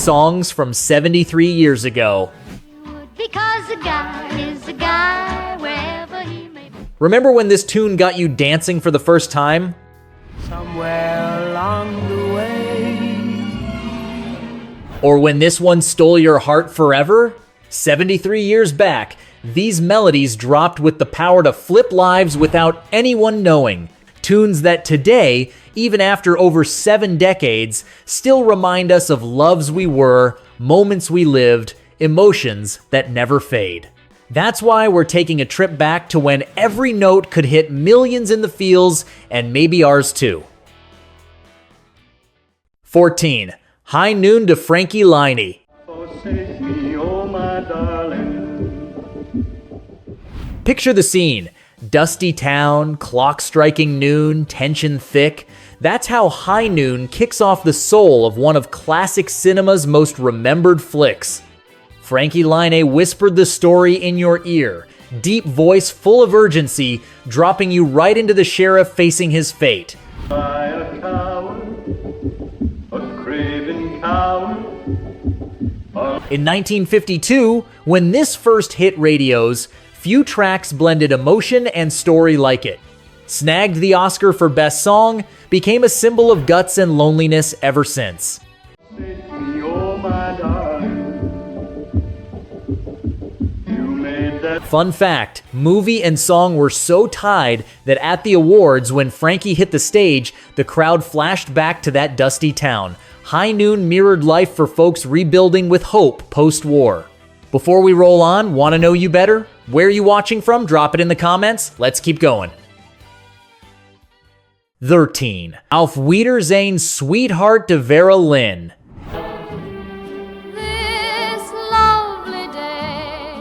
songs from 73 years ago. Because a guy is a guy wherever he may be. Remember when this tune got you dancing for the first time? Somewhere along the way. Or when this one stole your heart forever? 73 years back, these melodies dropped with the power to flip lives without anyone knowing. Tunes that today, even after over 7 decades, still remind us of loves we were, moments we lived, emotions that never fade. That's why we're taking a trip back to when every note could hit millions in the feels, and maybe ours too. 14. High Noon to Frankie Laine. Forsake me, oh my darling. Picture the scene. Dusty town, clock striking noon, tension thick. That's how High Noon kicks off the soul of one of classic cinema's most remembered flicks. Frankie Laine whispered the story in your ear, deep voice full of urgency, dropping you right into the sheriff facing his fate. By a coward, a craven coward. In 1952, when this first hit radios, few tracks blended emotion and story like it. Snagged the Oscar for Best Song, became a symbol of guts and loneliness ever since. Forsake me, oh my darling. You made that Fun fact, movie and song were so tied that at the awards, when Frankie hit the stage, the crowd flashed back to that dusty town. High Noon mirrored life for folks rebuilding with hope post-war. Before we roll on, want to know you better? Where are you watching from? Drop it in the comments. Let's keep going. 13. Auf Wiederseh'n Sweetheart to Vera Lynn. This lovely day.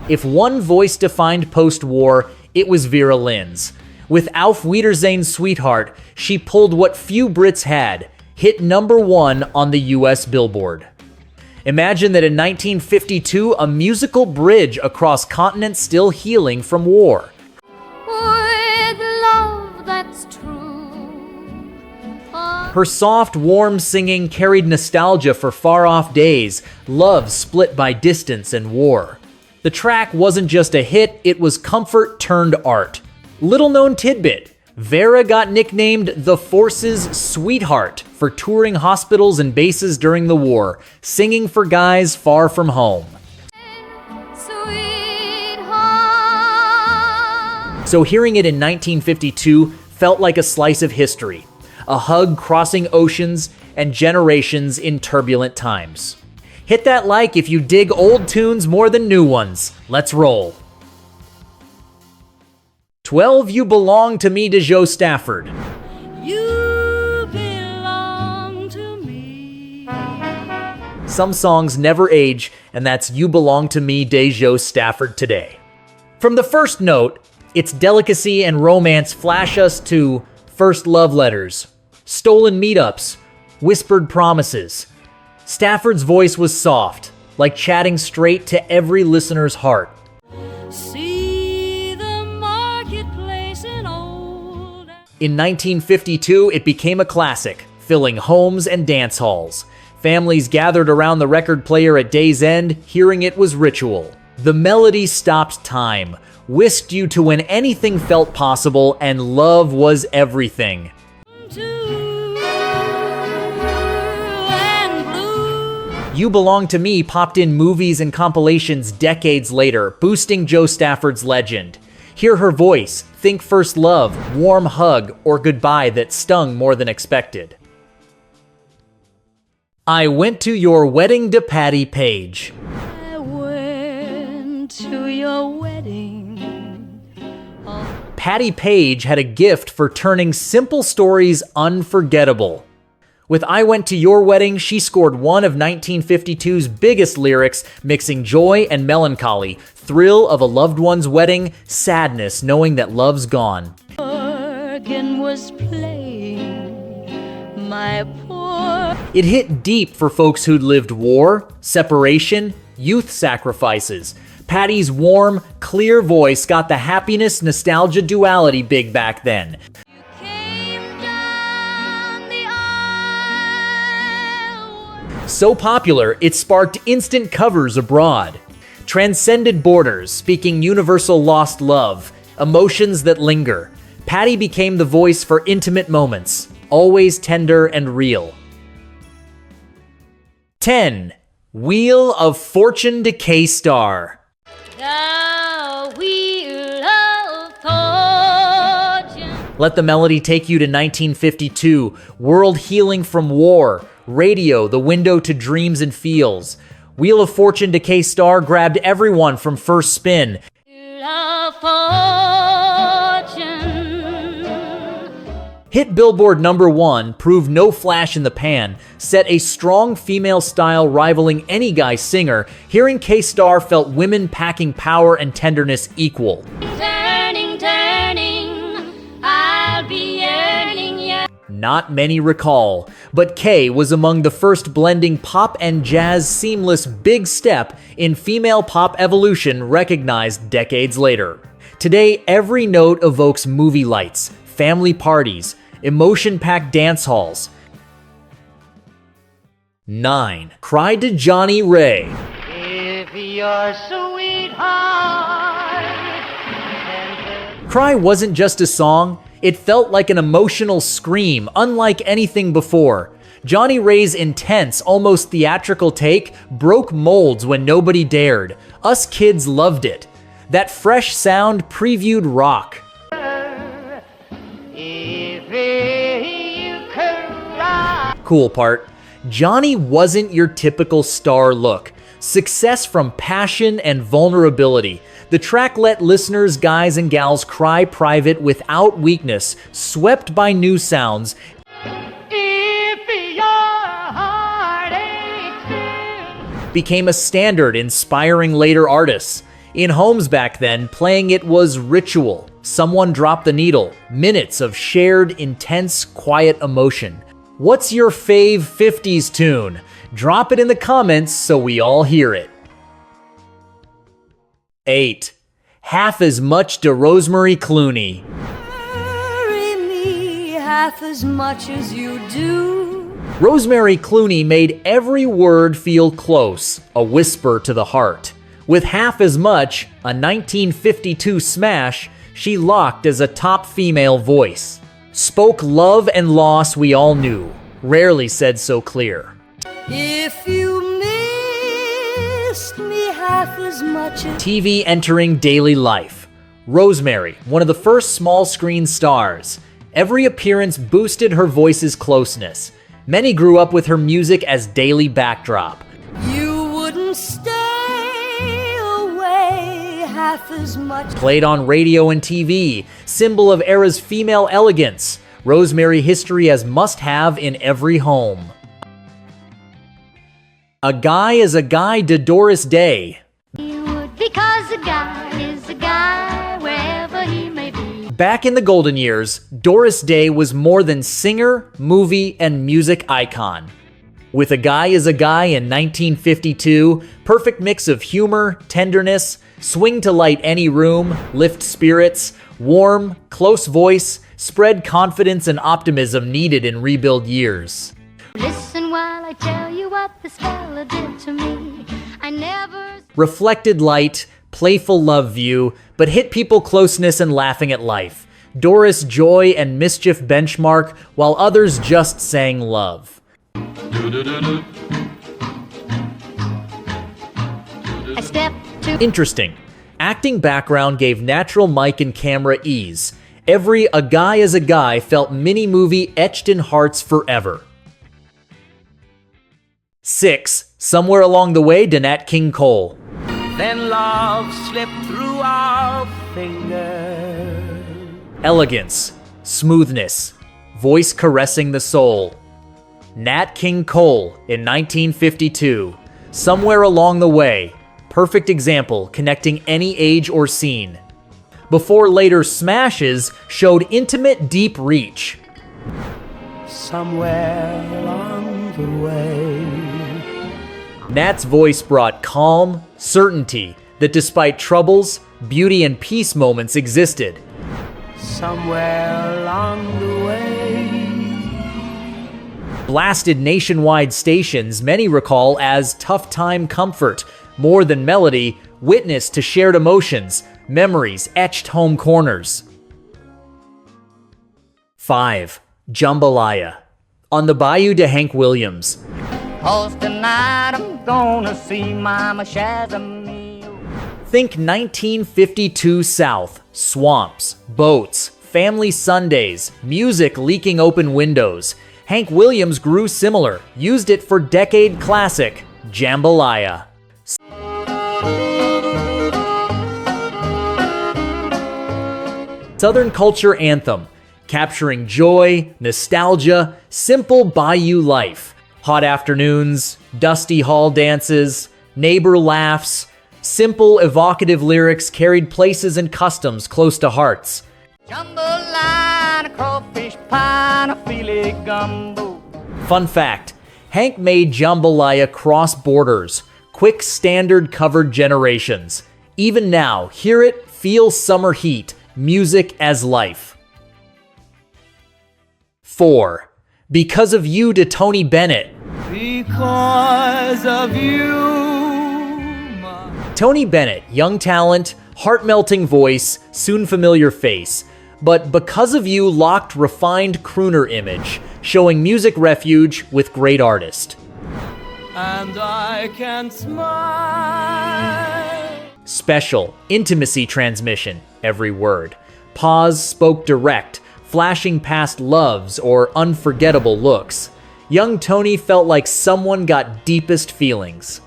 If one voice defined post-war, it was Vera Lynn's. With Auf Wiederseh'n Sweetheart, she pulled what few Brits had, hit #1 on the US Billboard. Imagine that in 1952, a musical bridge across continents still healing from war. With love that's true. Her soft, warm singing carried nostalgia for far-off days, love split by distance and war. The track wasn't just a hit, it was comfort turned art. Little-known tidbit, Vera got nicknamed the Force's Sweetheart for touring hospitals and bases during the war, singing for guys far from home. Sweetheart. So hearing it in 1952 felt like a slice of history, a hug crossing oceans and generations in turbulent times. Hit that like if you dig old tunes more than new ones. Let's roll. 12, You Belong to Me to Jo Stafford. You belong to me. Some songs never age, and that's You Belong to Me de Jo Stafford today. From the first note, its delicacy and romance flash us to first love letters, stolen meetups, whispered promises. Stafford's voice was soft, like chatting straight to every listener's heart. See the marketplace in old. In 1952, it became a classic, filling homes and dance halls. Families gathered around the record player at day's end, hearing it was ritual. The melody stopped time, whisked you to when anything felt possible, and love was everything. You Belong to Me popped in movies and compilations decades later, boosting Jo Stafford's legend. Hear her voice, think first love, warm hug, or goodbye that stung more than expected. I Went to Your Wedding to Patti Page. I went to your wedding. Patti Page had a gift for turning simple stories unforgettable. With I Went to Your Wedding, she scored one of 1952's biggest lyrics, mixing joy and melancholy, thrill of a loved one's wedding, sadness knowing that love's gone. Organ was playing, my poor. It hit deep for folks who'd lived war, separation, youth sacrifices. Patti's warm, clear voice got the happiness nostalgia duality big back then. So popular, it sparked instant covers abroad. Transcended borders, speaking universal lost love, emotions that linger. Patti became the voice for intimate moments, always tender and real. 10. Wheel of Fortune Decay Starr. The wheel of fortune. Let the melody take you to 1952, world healing from war, radio, the window to dreams and feels. Wheel of Fortune Decay Starr grabbed everyone from first spin. Wheel of fortune. Hit Billboard #1, proved no flash in the pan, set a strong female style rivaling any guy singer. Hearing K-Starr felt women packing power and tenderness equal. Turning, turning, I'll be yearning, yeah. Not many recall, but Kay was among the first blending pop and jazz seamless big step in female pop evolution recognized decades later. Today, every note evokes movie lights, family parties, emotion-packed dance halls. 9. Cry to Johnnie Ray. If your sweetheart Cry wasn't just a song, it felt like an emotional scream, unlike anything before. Johnnie Ray's intense, almost theatrical take broke molds when nobody dared. Us kids loved it. That fresh sound previewed rock. Cool part, Johnnie wasn't your typical star look. Success from passion and vulnerability. The track let listeners, guys and gals, cry private without weakness, swept by new sounds. if your heart aches, Became a standard, inspiring later artists. In homes back then, playing it was ritual. Someone dropped the needle. Minutes of shared, intense, quiet emotion. What's your fave 50s tune? Drop it in the comments so we all hear it. 8. Half as much to Rosemary Clooney. Marry me half as much as you do. Rosemary Clooney made every word feel close, a whisper to the heart. With Half as Much, a 1952 smash, she locked as a top female voice. Spoke love and loss we all knew, rarely said so clear. If you missed me half as much as TV entering daily life. Rosemary, one of the first small screen stars. Every appearance boosted her voice's closeness. Many grew up with her music as daily backdrop. you wouldn't stay away half as much. Played on radio and TV, symbol of era's female elegance. Rosemary history as must-have in every home. A Guy is a Guy to Doris Day. Because a guy is a guy wherever he may be. Back in the golden years, Doris Day was more than singer, movie, and music icon. With A Guy is a Guy in 1952, perfect mix of humor, tenderness, swing to light any room, lift spirits, warm, close voice, spread confidence and optimism needed in rebuild years. Listen while I tell you what this fella did to me. I never... Reflected light, playful love view, but hit people closeness and laughing at life. Doris joy and mischief benchmark, while others just sang love. I stepped to... Interesting. Acting background gave natural mic and camera ease. Every A Guy is a Guy felt mini-movie etched in hearts forever. 6. Somewhere along the way to Nat King Cole. then love slipped through our fingers. Elegance, smoothness, voice caressing the soul. Nat King Cole in 1952. Somewhere along the way. Perfect example connecting any age or scene. Before later smashes showed intimate deep reach. Somewhere along the way. Nat's voice brought calm, certainty that despite troubles, beauty and peace moments existed. Somewhere along the way. blasted nationwide stations many recall as tough time comfort, more than melody, witness to shared emotions, memories etched home corners. 5. Jambalaya. On the Bayou de Hank Williams. 'Cause tonight I'm gonna see Mama Shazamil. Think 1952 South, swamps, boats, family Sundays, music leaking open windows. Hank Williams grew similar, used it for decade classic, Jambalaya. Southern culture anthem, capturing joy, nostalgia, simple Bayou life. Hot afternoons, dusty hall dances, neighbor laughs, simple, evocative lyrics carried places and customs close to hearts. Jambalaya, a crawfish pie, and a filet gumbo. Fun fact, Hank made Jambalaya cross borders, quick standard covered generations. Even now, hear it, feel summer heat, music as life. 4. Because of You to Tony Bennett. Because of you. Tony Bennett, young talent, heart-melting voice, soon familiar face. But Because of You locked refined crooner image, showing music refuge with great artist. And I can smile. Special, intimacy transmission, every word. Pause spoke direct, flashing past loves or unforgettable looks. Young Tony felt like someone got deepest feelings.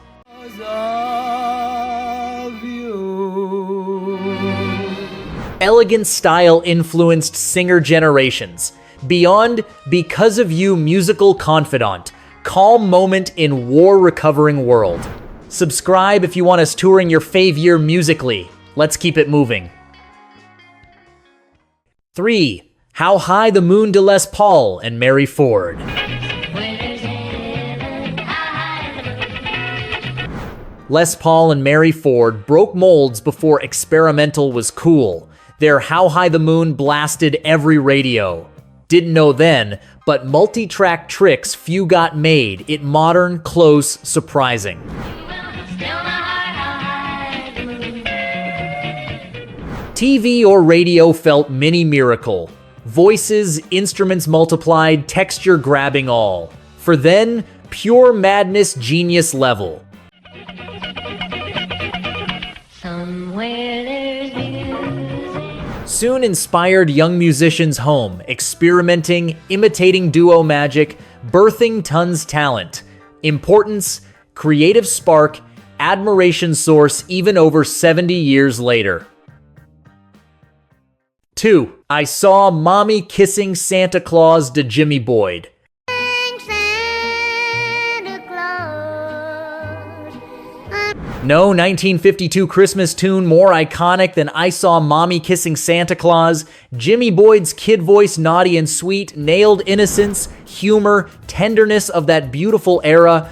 Elegant style influenced singer generations. Beyond Because of You musical confidant, calm moment in war-recovering world. Subscribe if you want us touring your fave year musically. Let's keep it moving. 3. How High the Moon to Les Paul and Mary Ford. Les Paul and Mary Ford broke molds before experimental was cool. Their How High the Moon blasted every radio. Didn't know then, but multi-track tricks few got made it modern, close, surprising. TV or radio felt mini miracle. Voices, instruments multiplied, texture grabbing all. For then, pure madness genius level. Somewhere there's music. Soon inspired young musicians home, experimenting, imitating duo magic, birthing tons talent. Importance, creative spark, admiration source even over 70 years later. 2. I Saw Mommy Kissing Santa Claus to Jimmy Boyd. Santa Claus. No 1952 Christmas tune more iconic than I Saw Mommy Kissing Santa Claus. Jimmy Boyd's kid voice, naughty and sweet, nailed innocence, humor, tenderness of that beautiful era.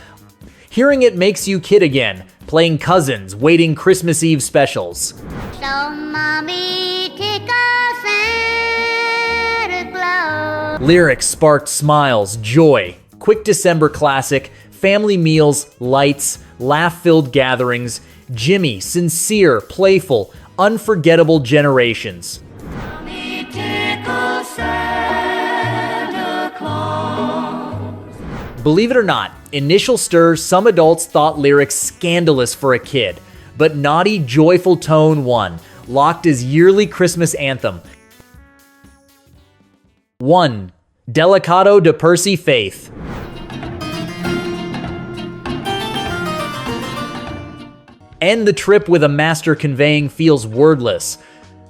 Hearing it makes you kid again, playing cousins, waiting Christmas Eve specials. So, Mommy, take us Santa Claus. Lyrics sparked smiles, joy, quick December classic, family meals, lights, laugh-filled gatherings. Jimmy, sincere, playful, unforgettable generations. Mommy, take us Santa Claus. Believe it or not, initial stir, some adults thought lyrics scandalous for a kid, but naughty, joyful tone won, locked as yearly Christmas anthem. 1. Delicado to Percy Faith. End the trip with a master conveying feels wordless.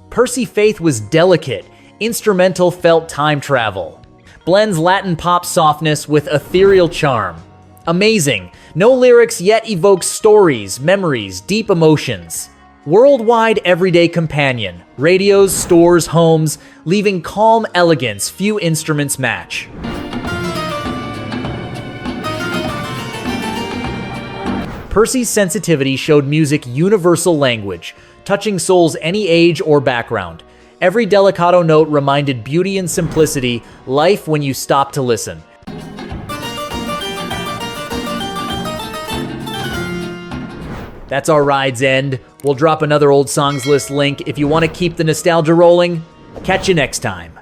Percy Faith was delicate, instrumental felt time travel. Blends Latin pop softness with ethereal charm. Amazing, no lyrics yet evokes stories, memories, deep emotions. Worldwide everyday companion, radios, stores, homes, leaving calm elegance few instruments match. Percy's sensitivity showed music universal language, touching souls any age or background. Every Delicado note reminded beauty and simplicity, life when you stop to listen. That's our ride's end. We'll drop another old songs list link if you want to keep the nostalgia rolling. Catch you next time.